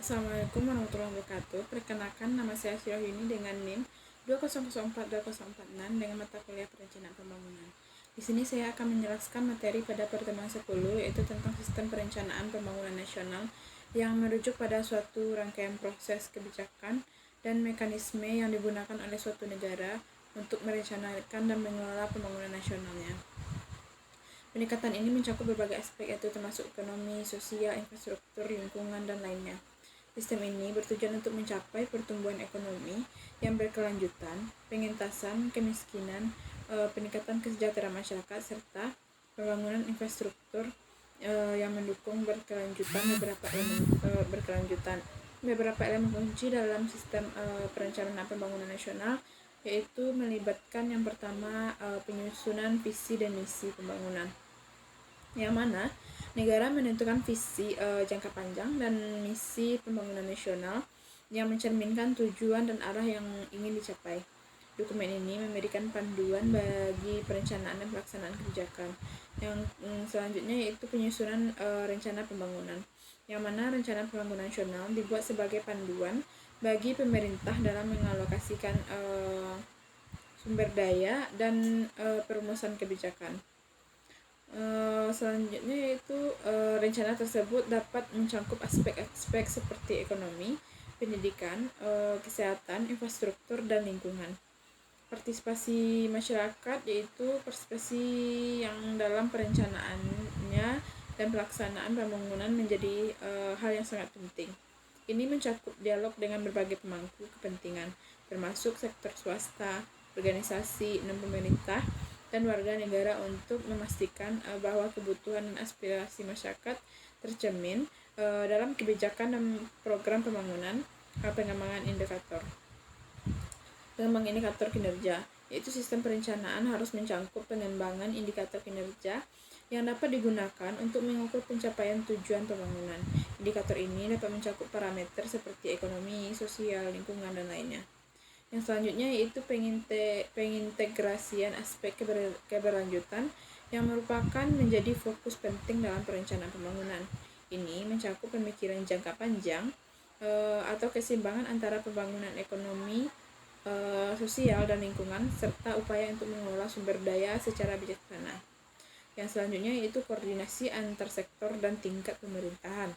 Assalamualaikum warahmatullahi wabarakatuh. Perkenalkan, nama saya Syahrini dengan NIM 2004246 dengan mata kuliah Perencanaan Pembangunan. Di sini saya akan menjelaskan materi pada pertemuan 10, yaitu tentang sistem perencanaan pembangunan nasional yang merujuk pada suatu rangkaian proses kebijakan dan mekanisme yang digunakan oleh suatu negara untuk merencanakan dan mengelola pembangunan nasionalnya. Pendekatan ini mencakup berbagai aspek, yaitu termasuk ekonomi, sosial, infrastruktur, lingkungan, dan lainnya. Sistem ini bertujuan untuk mencapai pertumbuhan ekonomi yang berkelanjutan, pengentasan kemiskinan, peningkatan kesejahteraan masyarakat, serta pembangunan infrastruktur yang mendukung beberapa elemen kunci dalam sistem perencanaan pembangunan nasional, yaitu melibatkan yang pertama penyusunan visi dan misi pembangunan, yang mana negara menentukan visi jangka panjang dan misi pembangunan nasional yang mencerminkan tujuan dan arah yang ingin dicapai. Dokumen ini memberikan panduan bagi perencanaan dan pelaksanaan kebijakan. Yang selanjutnya yaitu penyusunan rencana pembangunan, yang mana rencana pembangunan nasional dibuat sebagai panduan bagi pemerintah dalam mengalokasikan sumber daya dan perumusan kebijakan. Selanjutnya yaitu rencana tersebut dapat mencakup aspek-aspek seperti ekonomi, pendidikan, kesehatan, infrastruktur, dan lingkungan. Partisipasi masyarakat yaitu partisipasi yang dalam perencanaannya dan pelaksanaan pembangunan menjadi hal yang sangat penting. Ini mencakup dialog dengan berbagai pemangku kepentingan, termasuk sektor swasta, organisasi non-pemerintah, dan warga negara untuk memastikan bahwa kebutuhan dan aspirasi masyarakat tercermin dalam kebijakan dan program pembangunan. Pengembangan indikator kinerja, yaitu sistem perencanaan harus mencakup pengembangan indikator kinerja yang dapat digunakan untuk mengukur pencapaian tujuan pembangunan. Indikator ini dapat mencakup parameter seperti ekonomi, sosial, lingkungan, dan lainnya. Yang selanjutnya yaitu pengintegrasian aspek keberlanjutan yang merupakan menjadi fokus penting dalam perencanaan pembangunan. Ini mencakup pemikiran jangka panjang atau keseimbangan antara pembangunan ekonomi, sosial, dan lingkungan, serta upaya untuk mengelola sumber daya secara bijaksana. Yang selanjutnya yaitu koordinasi antar sektor dan tingkat pemerintahan.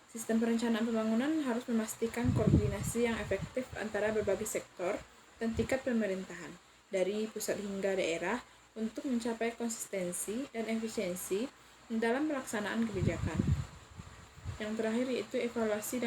Sistem perencanaan pembangunan harus memastikan koordinasi yang efektif antara berbagai sektor dan tingkat pemerintahan, dari pusat hingga daerah, untuk mencapai konsistensi dan efisiensi dalam pelaksanaan kebijakan. Yang terakhir yaitu evaluasi dan